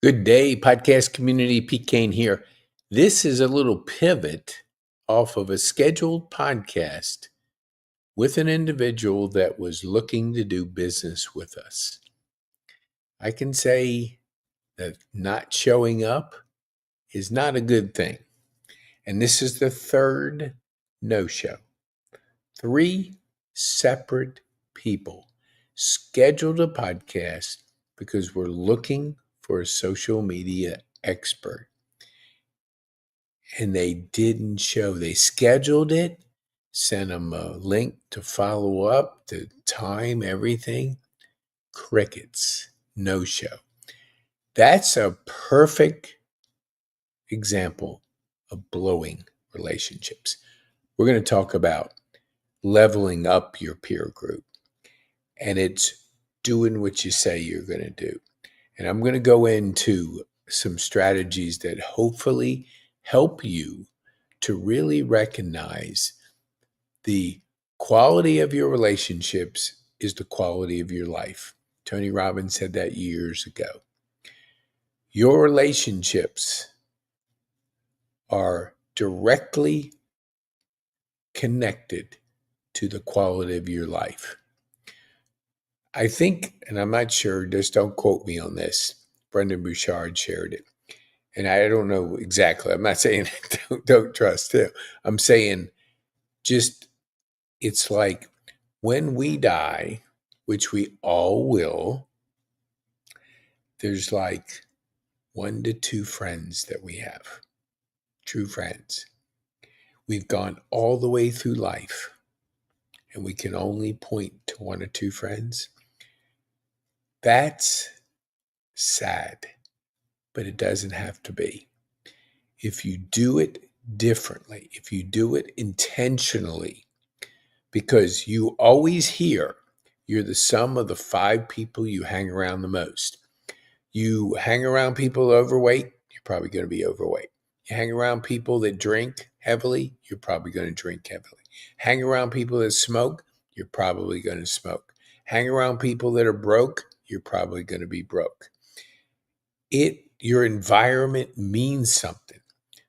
Good day, podcast community. Pete Kane here. This is a little pivot off of a scheduled podcast with an individual that was looking to do business with us. I can say that not showing up is not a good thing. And this is the third no show. Three separate people scheduled a podcast because we're looking for a social media expert. And they didn't show. They scheduled it, sent them a link to follow up, to time, everything. Crickets, no show. That's a perfect example of blowing relationships. We're going to talk about leveling up your peer group, and it's doing what you say you're going to do. And I'm going to go into some strategies that hopefully help you to really recognize the quality of your relationships is the quality of your life. Tony Robbins said that years ago. Your relationships are directly connected to the quality of your life. I think, and I'm not sure, just don't quote me on this, Brendon Burchard shared it. And I don't know exactly. I'm not saying don't trust him. I'm saying just it's like when we die, which we all will, there's like 1 to 2 friends that we have, true friends. We've gone all the way through life and we can only point to 1 or 2 friends. That's sad, but it doesn't have to be. If you do it differently, if you do it intentionally, because you always hear you're the sum of the 5 people you hang around the most. You hang around people overweight, you're probably going to be overweight. You hang around people that drink heavily, you're probably going to drink heavily. Hang around people that smoke, you're probably going to smoke. Hang around people that are broke, you're probably going to be broke. Your environment means something.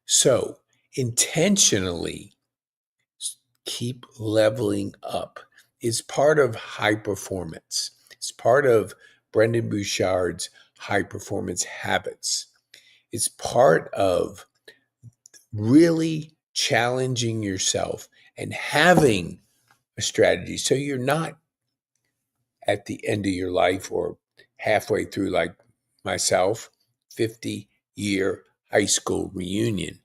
So intentionally keep leveling up. It's part of high performance. It's part of Brendon Burchard's high performance habits. It's part of really challenging yourself and having a strategy. So you're not at the end of your life or halfway through, like myself, 50-year high school reunion.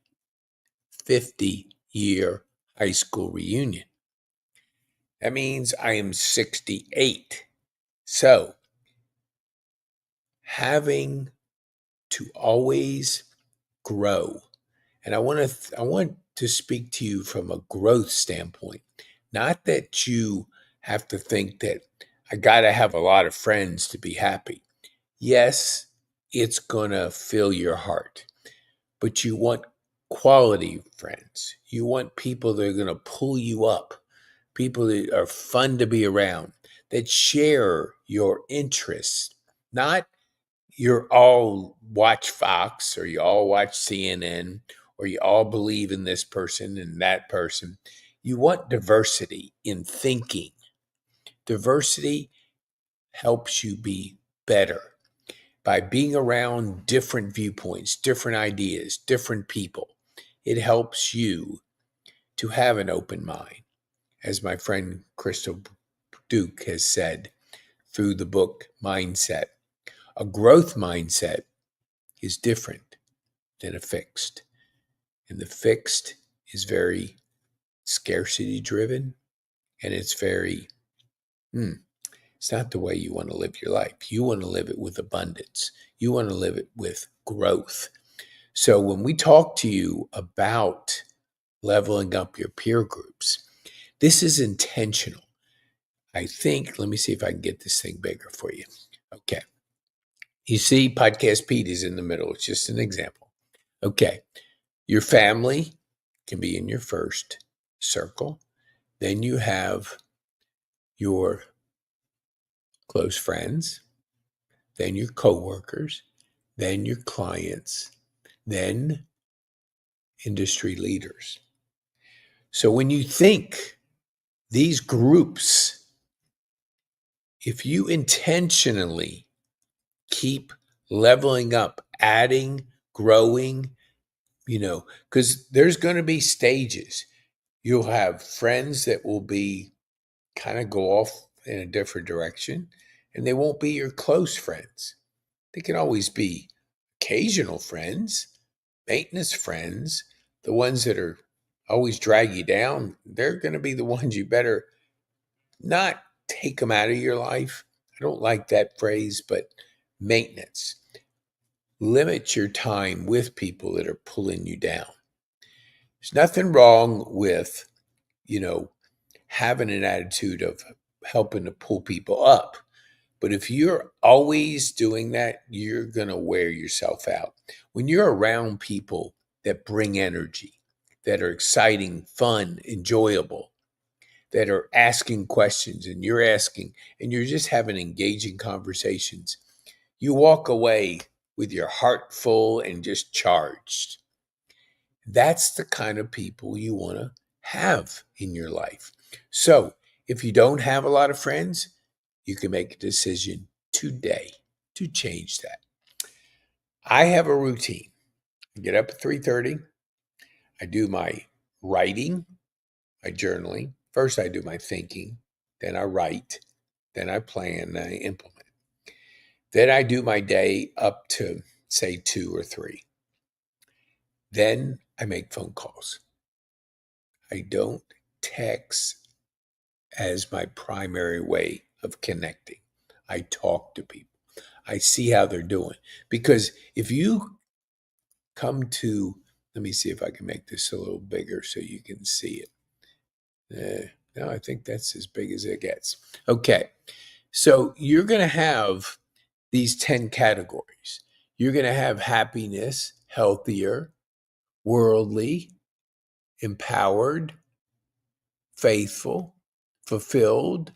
50-year high school reunion. That means I am 68. So having to always grow. And I want to speak to you from a growth standpoint. Not that you have to think that I got to have a lot of friends to be happy. Yes, it's going to fill your heart. But you want quality friends. You want people that are going to pull you up, people that are fun to be around, that share your interests, not you're all watch Fox or you all watch CNN or you all believe in this person and that person. You want diversity in thinking. Diversity helps you be better by being around different viewpoints, different ideas, different people. It helps you to have an open mind. As my friend Crystal Duke has said through the book Mindset, a growth mindset is different than a fixed. And the fixed is very scarcity driven and it's very, it's not the way you want to live your life. You want to live it with abundance. You want to live it with growth. So when we talk to you about leveling up your peer groups, this is intentional. I think, let me see if I can get this thing bigger for you. Okay. You see, Podcast Pete is in the middle. It's just an example. Okay. Your family can be in your first circle. Then you have your close friends, then your coworkers, then your clients, then industry leaders. So when you think these groups, if you intentionally keep leveling up, adding, growing, because there's going to be stages. You'll have friends that will be kind of go off in a different direction, and they won't be your close friends. They can always be occasional friends, maintenance friends, the ones that are always drag you down. They're going to be the ones you better not take them out of your life. I don't like that phrase, but maintenance. Limit your time with people that are pulling you down. There's nothing wrong with, you know, having an attitude of helping to pull people up. But if you're always doing that, you're going to wear yourself out. When you're around people that bring energy, that are exciting, fun, enjoyable, that are asking questions and you're asking, and you're just having engaging conversations, you walk away with your heart full and just charged. That's the kind of people you want to have in your life. So if you don't have a lot of friends, you can make a decision today to change that. I have a routine. I get up at 3:30. I do my writing, my journaling. First I do my thinking, then I write, then I plan, then I implement. Then I do my day up to say 2 or 3. Then I make phone calls. I don't text as my primary way of connecting. I talk to people. I see how they're doing. Because if you come to, let me see if I can make this a little bigger so you can see it. No, I think that's as big as it gets. Okay. So you're going to have these 10 categories. You're going to have happiness, healthier, worldly, empowered, faithful, fulfilled,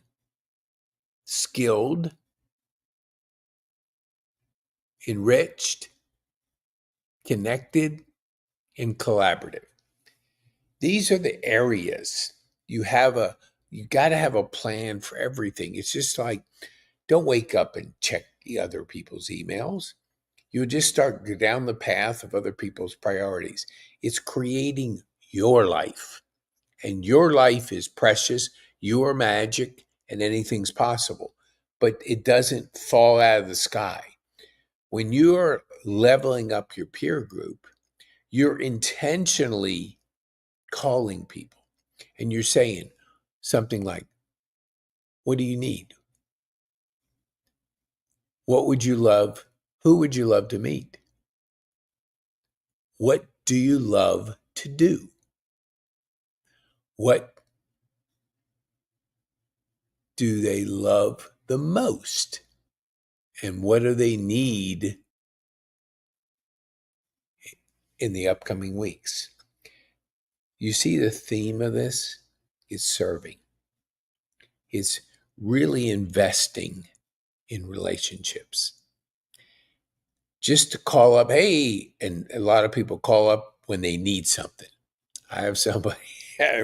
skilled, enriched, connected, and collaborative. These are the areas you got to have a plan for everything. It's just like, don't wake up and check the other people's emails. You just start go down the path of other people's priorities. It's creating your life, and your life is precious. You are magic, and anything's possible, but it doesn't fall out of the sky. When you're leveling up your peer group, you're intentionally calling people and you're saying something like, what do you need? What would you love? Who would you love to meet? What do you love to do? What do they love the most? And what do they need in the upcoming weeks? You see the theme of this is serving. It's really investing in relationships. Just to call up, hey, and a lot of people call up when they need something. I have somebody,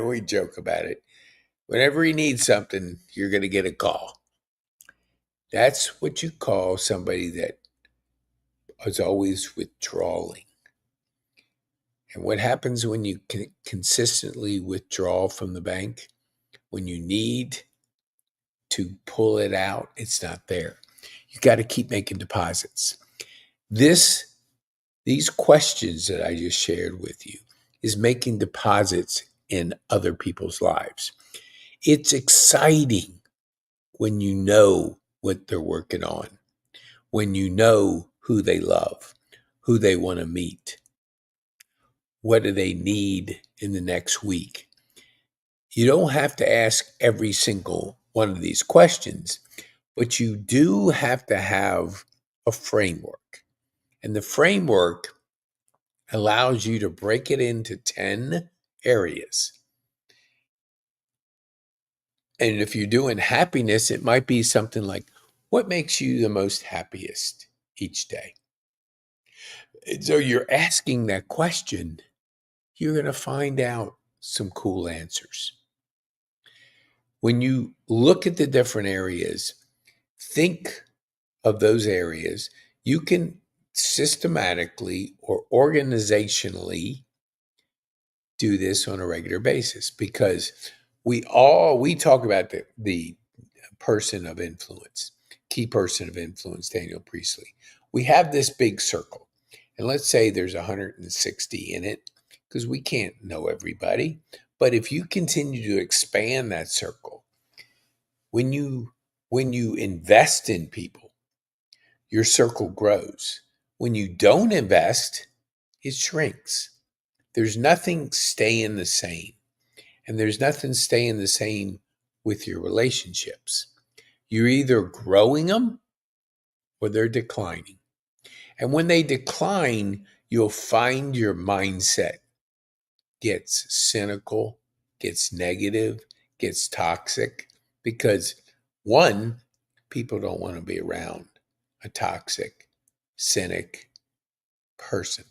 we joke about it. Whenever you need something, you're going to get a call. That's what you call somebody that is always withdrawing. And what happens when you consistently withdraw from the bank? When you need to pull it out, it's not there. You got to keep making deposits. These questions that I just shared with you is making deposits in other people's lives. It's exciting when you know what they're working on, when you know who they love, who they want to meet, what do they need in the next week. You don't have to ask every single one of these questions, but you do have to have a framework. And the framework allows you to break it into 10 areas. And if you're doing happiness, it might be something like, what makes you the most happiest each day? And so you're asking that question, you're going to find out some cool answers. When you look at the different areas, think of those areas. You can systematically or organizationally do this on a regular basis, because we talk about the person of influence, key person of influence, Daniel Priestley. We have this big circle, and let's say there's 160 in it, because we can't know everybody. But if you continue to expand that circle, when you invest in people, your circle grows. When you don't invest, it shrinks. There's nothing staying the same. And there's nothing staying the same with your relationships. You're either growing them or they're declining. And when they decline, you'll find your mindset gets cynical, gets negative, gets toxic, because one, people don't want to be around a toxic, cynic person.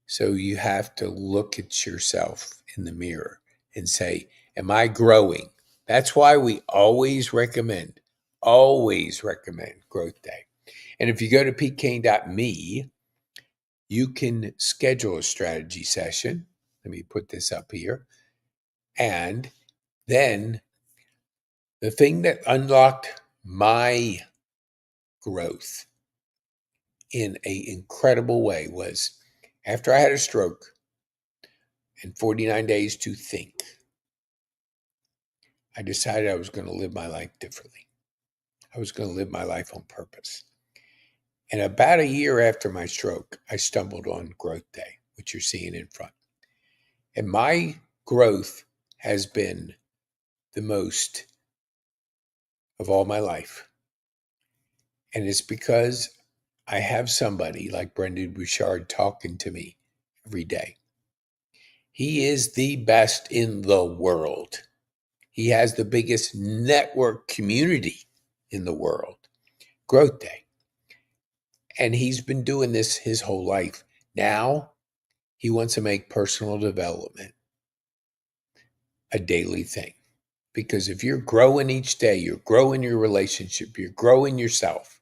So you have to look at yourself in the mirror and say, am I growing? That's why we always recommend Growth Day. And if you go to petekane.me, you can schedule a strategy session. Let me put this up here. And then the thing that unlocked my growth in an incredible way was after I had a stroke and 49 days to think, I decided I was going to live my life differently. I was going to live my life on purpose. And about a year after my stroke, I stumbled on Growth Day, which you're seeing in front. And my growth has been the most of all my life. And it's because I have somebody like Brendon Burchard talking to me every day. He is the best in the world. He has the biggest network community in the world, Growth Day. And he's been doing this his whole life. Now he wants to make personal development a daily thing. Because if you're growing each day, you're growing your relationship, you're growing yourself,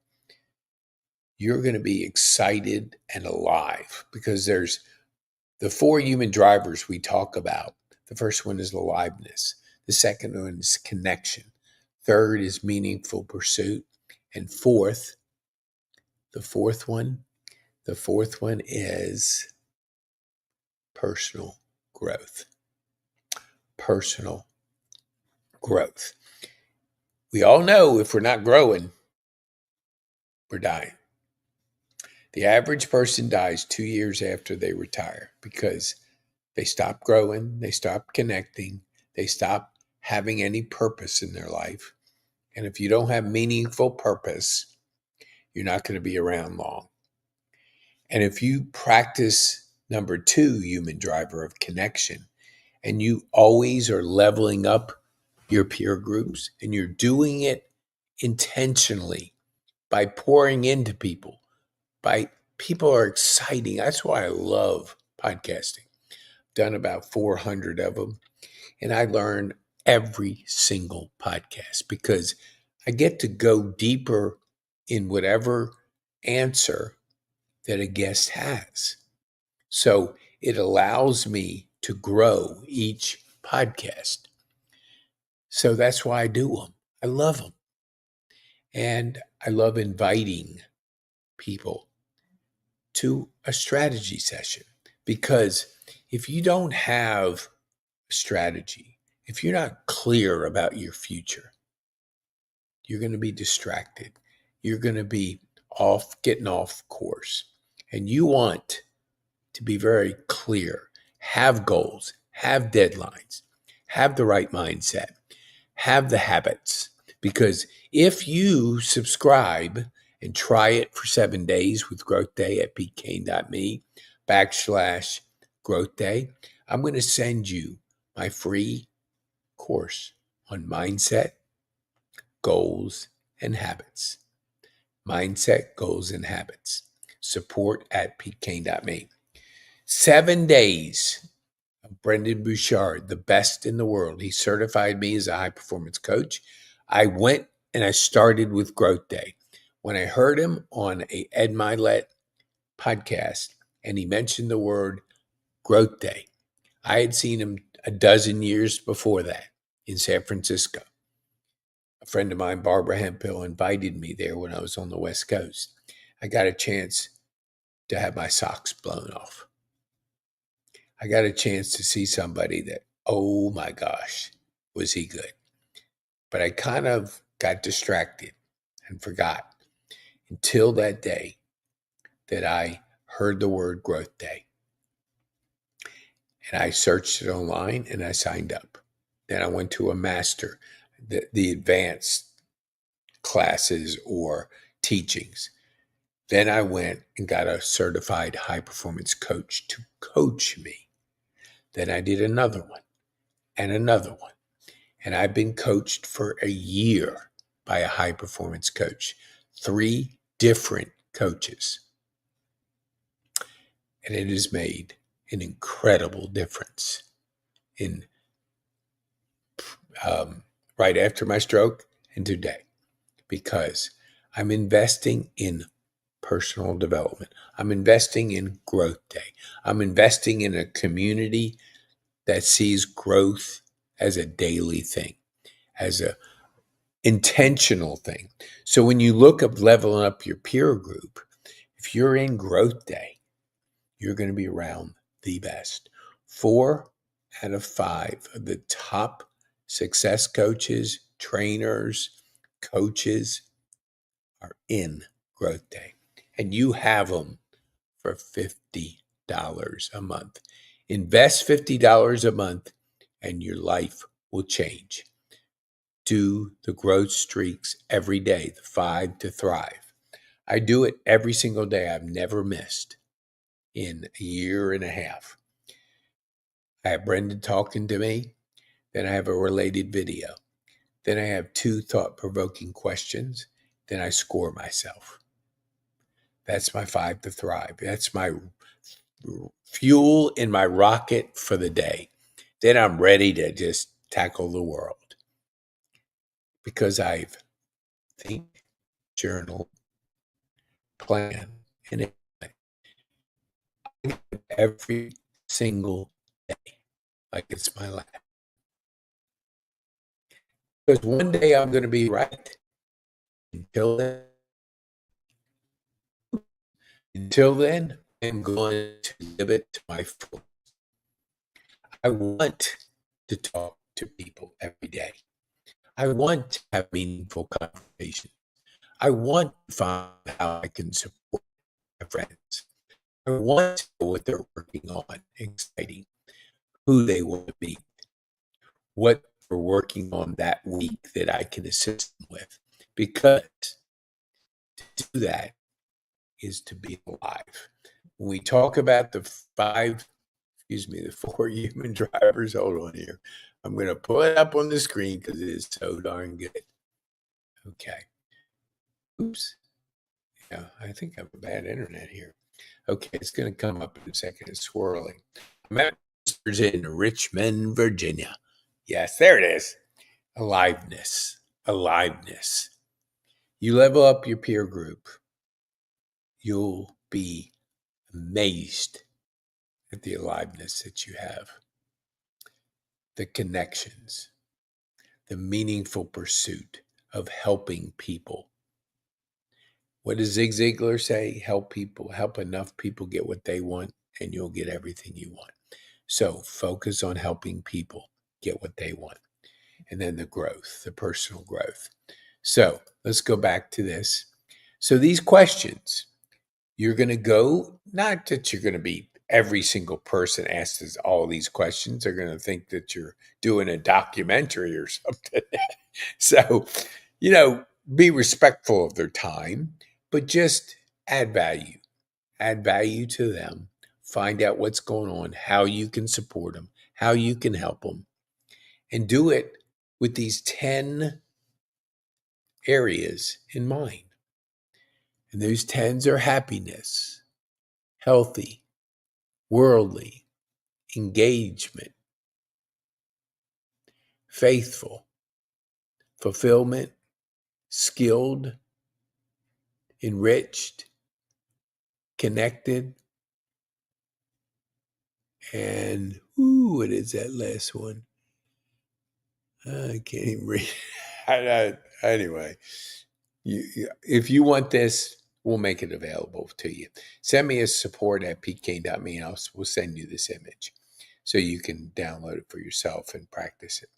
you're going to be excited and alive, because there's the 4 human drivers we talk about. The first one is aliveness. The second one is connection. Third is meaningful pursuit. And the fourth one is personal growth. Personal growth. We all know if we're not growing, we're dying. The average person dies 2 years after they retire because they stop growing, they stop connecting, they stop having any purpose in their life. And if you don't have meaningful purpose, you're not going to be around long. And if you practice number 2 human driver of connection, and you always are leveling up your peer groups, and you're doing it intentionally by pouring into people, by people are exciting. That's why I love podcasting. I've done about 400 of them, and I learn every single podcast because I get to go deeper in whatever answer that a guest has. So it allows me to grow each podcast. So that's why I do them. I love them. And I love inviting people to a strategy session, because if you don't have a strategy, if you're not clear about your future, you're going to be distracted. You're going to be getting off course. And you want to be very clear, have goals, have deadlines, have the right mindset, have the habits. Because if you subscribe and try it for 7 days with Growth Day at petekane.me/Growth Day, I'm going to send you my free course on mindset, goals, and habits. Mindset, goals, and habits. support@petekane.me. 7 days of Brendan Bouchard, the best in the world. He certified me as a high performance coach. I went and I started with Growth Day. When I heard him on a Ed Milet podcast and he mentioned the word Growth Day, I had seen him a dozen years before that in San Francisco. A friend of mine, Barbara Hemphill, invited me there when I was on the West Coast. I got a chance to have my socks blown off. I got a chance to see somebody that, oh my gosh, was he good. But I kind of got distracted and forgot until that day that I heard the word Growth Day. And I searched it online and I signed up. Then I went to a master, the advanced classes or teachings. Then I went and got a certified high performance coach to coach me. Then I did another one and another one. And I've been coached for a year by a high performance coach, 3 different coaches. And it has made an incredible difference in right after my stroke and today, because I'm investing in personal development. I'm investing in Growth Day. I'm investing in a community that sees growth as a daily thing, as a intentional thing. So when you look up leveling up your peer group, if you're in Growth Day, you're going to be around the best. 4 out of 5 of the top success coaches, trainers, coaches are in Growth Day. And you have them for $50 a month. Invest $50 a month and your life will change. Do the growth streaks every day, the 5 to thrive. I do it every single day. I've never missed in a year and a half. I have Brendan talking to me. Then I have a related video. Then I have 2 thought-provoking questions. Then I score myself. That's my 5 to thrive. That's my fuel in my rocket for the day. Then I'm ready to just tackle the world. Because I've think, journal, plan, and every single day like it's my last. Because one day I'm going to be right. Until then, I'm going to live it to my full. I want to talk to people every day. I want to have meaningful conversations. I want to find how I can support my friends. I want to know what they're working on, exciting, who they want to meet, what they're working on that week that I can assist them with. Because to do that is to be alive. When we talk about the 4 human drivers, hold on here. I'm going to pull it up on the screen because it is so darn good. Okay. Oops. Yeah, I think I have a bad internet here. Okay, it's going to come up in a second. It's swirling. Masters in Richmond, Virginia. Yes, there it is. Aliveness. Aliveness. You level up your peer group, you'll be amazed at the aliveness that you have, the connections, the meaningful pursuit of helping people. What does Zig Ziglar say? Help people, help enough people get what they want, and you'll get everything you want. So focus on helping people get what they want. And then the growth, the personal growth. So let's go back to this. So these questions, you're going to go, not that you're going to be every single person asks all these questions. They're going to think that you're doing a documentary or something. So, be respectful of their time, but just add value. Add value to them. Find out what's going on, how you can support them, how you can help them, and do it with these 10 areas in mind. And those 10s are happiness, healthy, worldly, engagement, faithful, fulfillment, skilled, enriched, connected, and what is that last one? I can't even read. Anyway, if you want this, we'll make it available to you. Send me a support@pk.me and we'll send you this image so you can download it for yourself and practice it.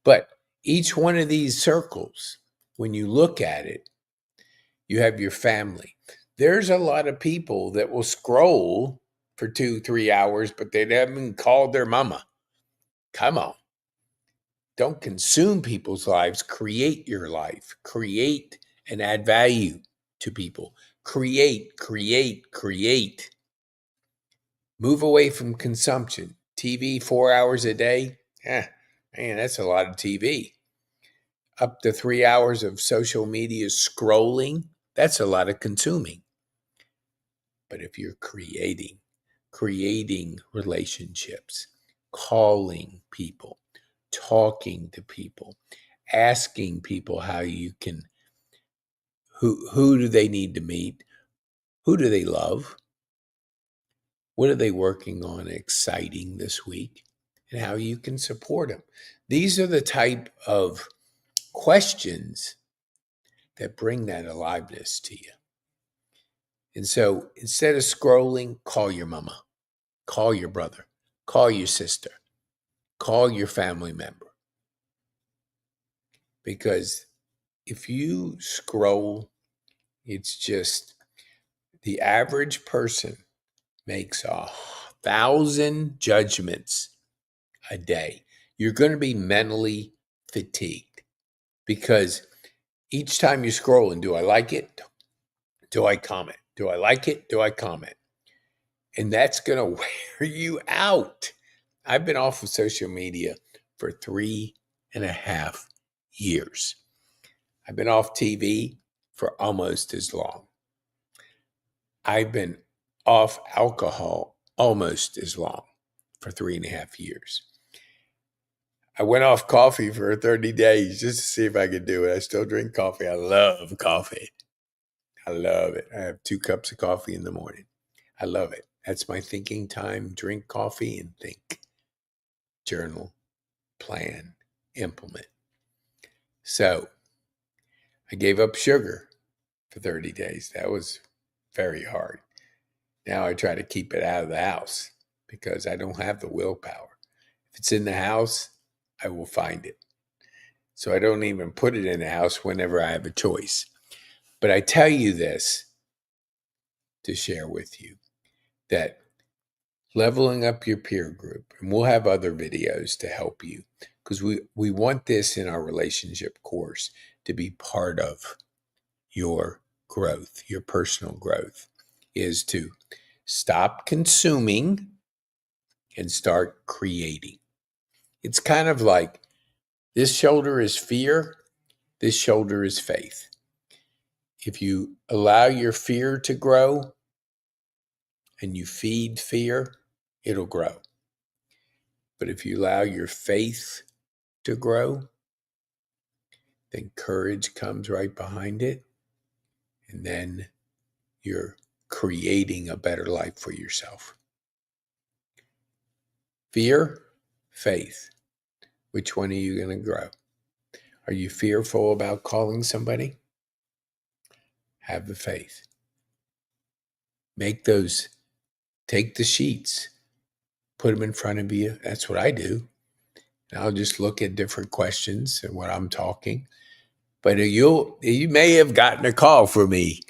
But each one of these circles, when you look at it, you have your family. There's a lot of people that will scroll for 2-3 hours, but they haven't called their mama. Come on. Don't consume people's lives. Create your life. Create and add value to people. Create, create, create. Move away from consumption. TV 4 hours a day. Man, that's a lot of TV. Up to 3 hours of social media scrolling. That's a lot of consuming. But if you're creating relationships, calling people, talking to people, asking people how you can, who do they need to meet? Who do they love? What are they working on exciting this week? And how you can support them. These are the type of questions that bring that aliveness to you. And so instead of scrolling, call your mama, call your brother, call your sister, call your family member. Because if you scroll, it's just the average person makes 1,000 judgments a day. You're going to be mentally fatigued because each time you scroll and do I like it? Do I comment? Do I like it? Do I comment? And that's going to wear you out. I've been off of social media for 3.5 years. I've been off TV for almost as long. I've been off alcohol almost as long, for 3.5 years. I went off coffee for 30 days just to see if I could do it. I still drink coffee. I love coffee. I love it. I have 2 cups of coffee in the morning. I love it. That's my thinking time. Drink coffee and think. Journal, plan, implement. So I gave up sugar for 30 days. That was very hard. Now I try to keep it out of the house because I don't have the willpower. If it's in the house, I will find it. So I don't even put it in the house whenever I have a choice. But I tell you this to share with you, that leveling up your peer group, and we'll have other videos to help you, because we want this in our relationship course to be part of your growth, your personal growth, is to stop consuming and start creating. It's kind of like this shoulder is fear, this shoulder is faith. If you allow your fear to grow and you feed fear, it'll grow. But if you allow your faith to grow, then courage comes right behind it. And then you're creating a better life for yourself. Fear, faith. Which one are you going to grow? Are you fearful about calling somebody? Have the faith. Take the sheets, put them in front of you. That's what I do. And I'll just look at different questions and what I'm talking. But you may have gotten a call from me.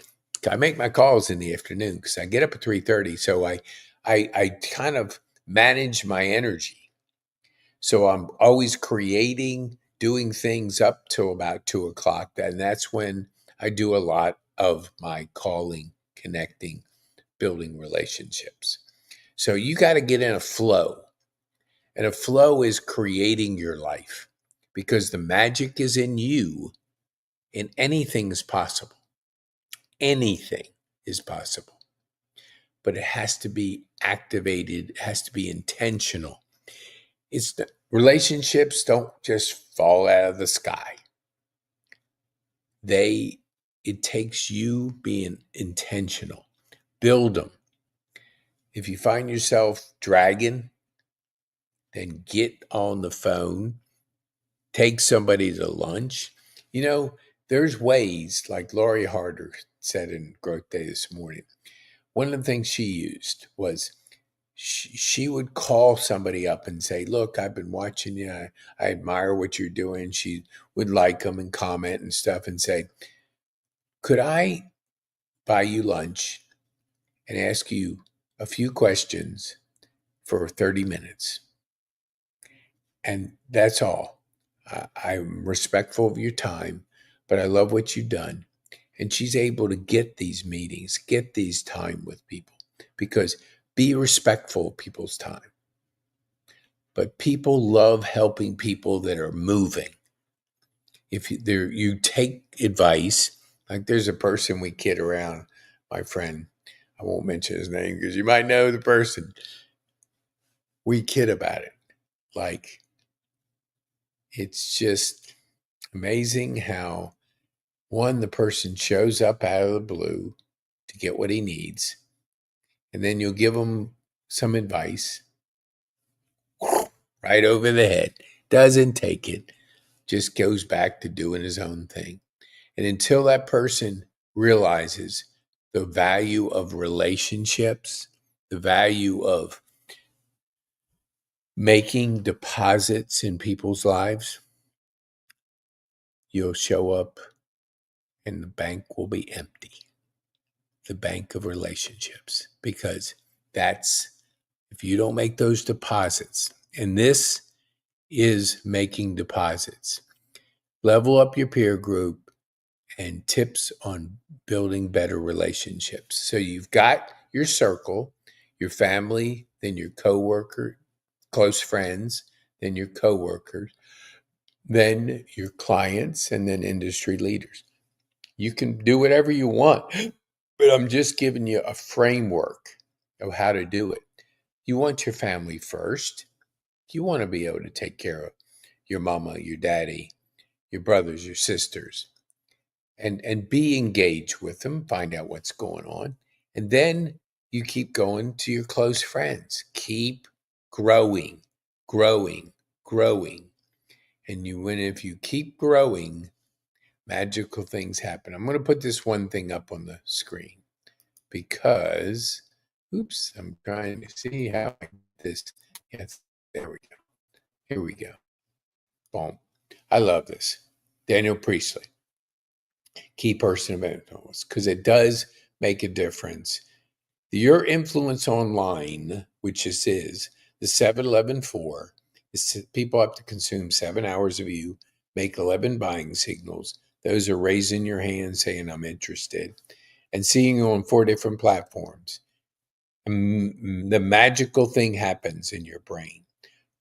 I make my calls in the afternoon because I get up at 3:30. So I kind of manage my energy. So I'm always creating, doing things up till about 2:00. And that's when I do a lot of my calling, connecting, building relationships. So you got to get in a flow. And a flow is creating your life because the magic is in you and anything is possible. Anything is possible, but it has to be activated. It has to be intentional. Relationships don't just fall out of the sky. It takes you being intentional. Build them. If you find yourself dragging, then get on the phone, take somebody to lunch. There's ways, like Lori Harder said in Growth Day this morning. One of the things she used was she would call somebody up and say, "Look, I've been watching you. I admire what you're doing." She would like them and comment and stuff and say, "Could I buy you lunch and ask you a few questions for 30 minutes?" And that's all. I'm respectful of your time, but I love what you've done. And she's able to get these meetings, get these time with people, because be respectful of people's time. But people love helping people that are moving. If you take advice, like there's a person we kid around, my friend, I won't mention his name because you might know the person. We kid about it. Like, it's just amazing how, one, the person shows up out of the blue to get what he needs, and then you'll give him some advice right over the head. Doesn't take it, just goes back to doing his own thing. And until that person realizes the value of relationships, the value of making deposits in people's lives, you'll show up and the bank will be empty. The bank of relationships, because if you don't make those deposits, and this is making deposits, level up your peer group and tips on building better relationships. So you've got your circle, your family, then your coworker, close friends, then your coworkers, then your clients, and then industry leaders. You can do whatever you want, but I'm just giving you a framework of how to do it. You want your family first. You want to be able to take care of your mama, your daddy, your brothers, your sisters, and be engaged with them, find out what's going on. And then you keep going to your close friends. Keep growing, growing, growing. And if you keep growing, magical things happen. I'm going to put this one thing up on the screen because, oops, I'm trying to see how this, yes, there we go. Here we go. Boom. I love this. Daniel Priestley, key person of influence, because it does make a difference. Your influence online, which this is, the 7-11-4, is people have to consume 7 hours of you, make 11 buying signals. Those are raising your hand saying, "I'm interested," and seeing you on 4 different platforms. The magical thing happens in your brain.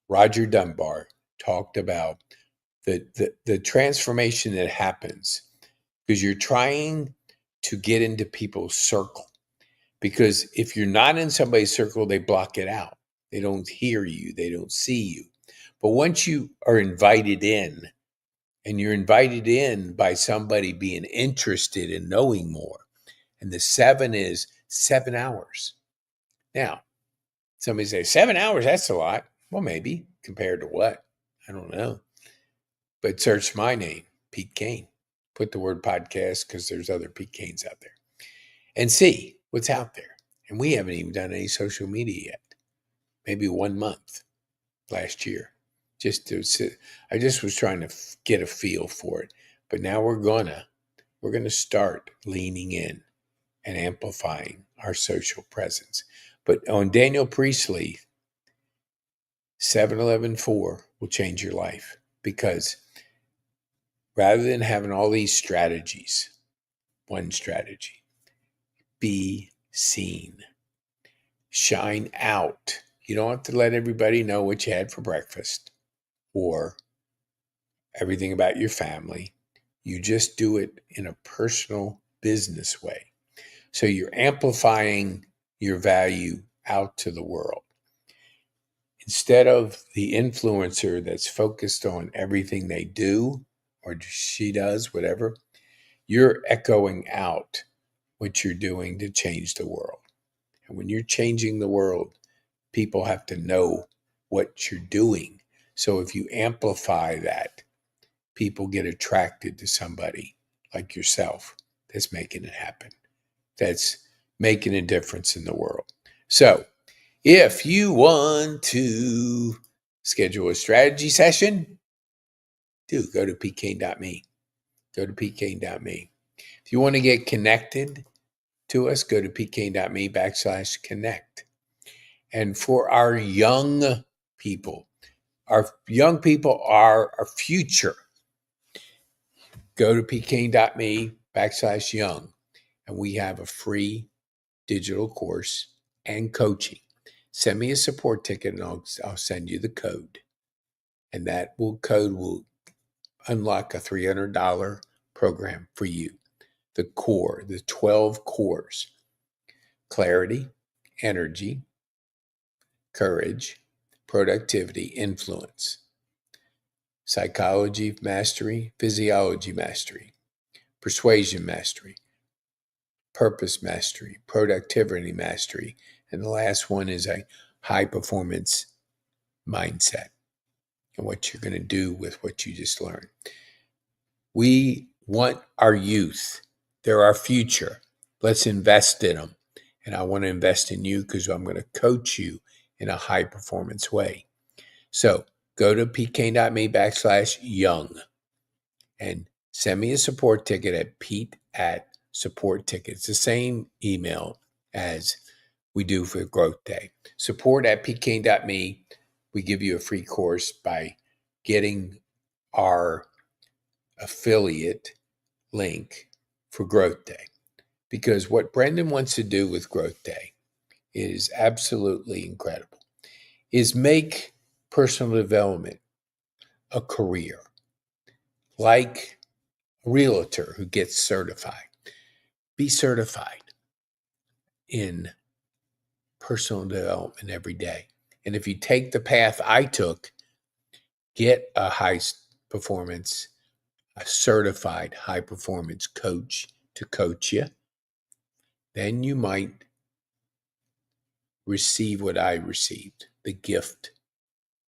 Roger Dunbar talked about the transformation that happens because you're trying to get into people's circle. Because if you're not in somebody's circle, they block it out. They don't hear you. They don't see you. But once you are invited in, and you're invited in by somebody being interested in knowing more, and the 7 is 7 hours. Now, somebody say 7 hours, that's a lot. Well, maybe compared to what? I don't know. But search my name, Pete Kane. Put the word podcast because there's other Pete Kanes out there. And see what's out there. And we haven't even done any social media yet. Maybe 1 month last year. I just was trying to get a feel for it. But now we're gonna start leaning in and amplifying our social presence. But on Daniel Priestley, 7-11-4 will change your life, because rather than having all these strategies, one strategy, be seen, shine out. You don't have to let everybody know what you had for breakfast or everything about your family. You just do it in a personal business way. So you're amplifying your value out to the world. Instead of the influencer that's focused on everything they do or she does, whatever, you're echoing out what you're doing to change the world. And when you're changing the world, people have to know what you're doing. So if you amplify that, people get attracted to somebody like yourself that's making it happen, that's making a difference in the world. So if you want to schedule a strategy session, go to pkane.me. Go to pkane.me. If you want to get connected to us, go to pkane.me/connect. And for our young people are our future. Go to pkane.me/young. And we have a free digital course and coaching. Send me a support ticket and I'll send you the code. And that code will unlock a $300 program for you. The 12 cores: clarity, energy, courage, productivity, influence, psychology mastery, physiology mastery, persuasion mastery, purpose mastery, productivity mastery, and the last one is a high performance mindset and what you're going to do with what you just learned. We want our youth. They're our future. Let's invest in them. And I want to invest in you because I'm going to coach you in a high performance way. So go to pkane.me/young and send me a support ticket at pete@supportticket. It's the same email as we do for Growth Day. support@pkane.me. We give you a free course by getting our affiliate link for Growth Day. Because what Brendan wants to do with Growth Day is absolutely incredible, is make personal development a career. Like a realtor who gets certified. Be certified in personal development every day. And if you take the path I took, get a certified high performance coach to coach you, then you might receive what I received, the gift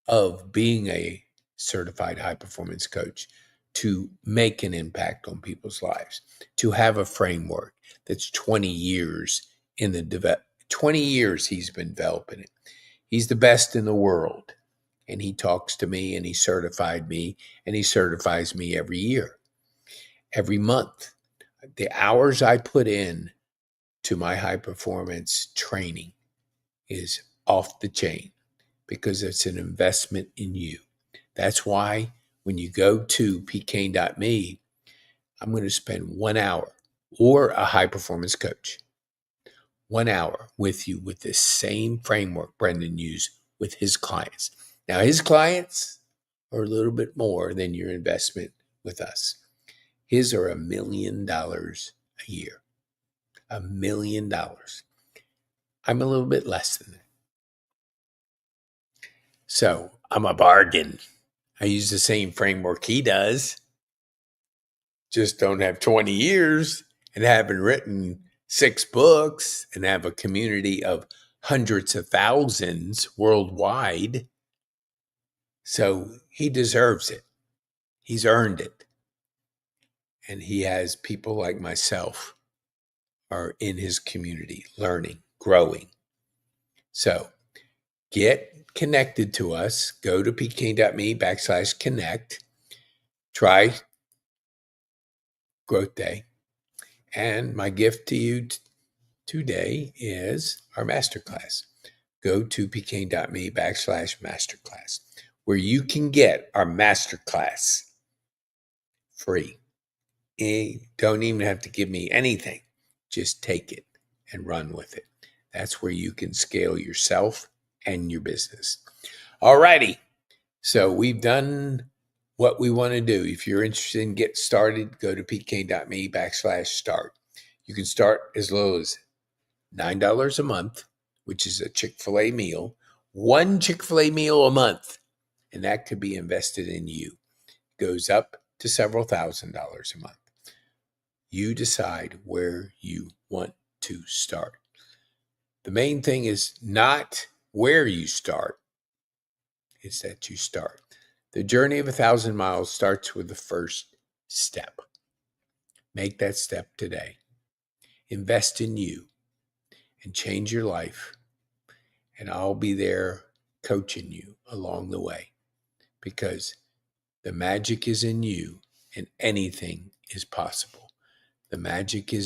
of being a certified high performance coach, to make an impact on people's lives, to have a framework that's 20 years in the 20 years he's been developing it. He's the best in the world. And he talks to me and he certified me and he certifies me every year, every month. The hours I put in to my high performance training is off the chain because it's an investment in you. That's why when you go to pkane.me, I'm going to spend 1 hour, or a high performance coach, 1 hour with you with this same framework Brendan used with his clients. Now, his clients are a little bit more than your investment with us. His are $1 million a year. $1 million. I'm a little bit less than that. So I'm a bargain. I use the same framework he does. Just don't have 20 years and haven't written 6 books and have a community of hundreds of thousands worldwide. So he deserves it. He's earned it. And he has people like myself are in his community, learning, growing. So get connected to us. Go to pkane.me/connect. Try Growth Day. And my gift to you today is our masterclass. Go to pkane.me/masterclass, where you can get our masterclass free. You don't even have to give me anything. Just take it and run with it. That's where you can scale yourself and your business. All righty. So we've done what we want to do. If you're interested in getting started, go to pkane.me/start. You can start as low as $9 a month, which is a Chick-fil-A meal, one Chick-fil-A meal a month, and that could be invested in you. Goes up to several $1,000s a month. You decide where you want to start. The main thing is not where you start, it's that you start. The journey of 1,000 miles starts with the first step. Make that step today. Invest in you and change your life. And I'll be there coaching you along the way, because the magic is in you and anything is possible. The magic is in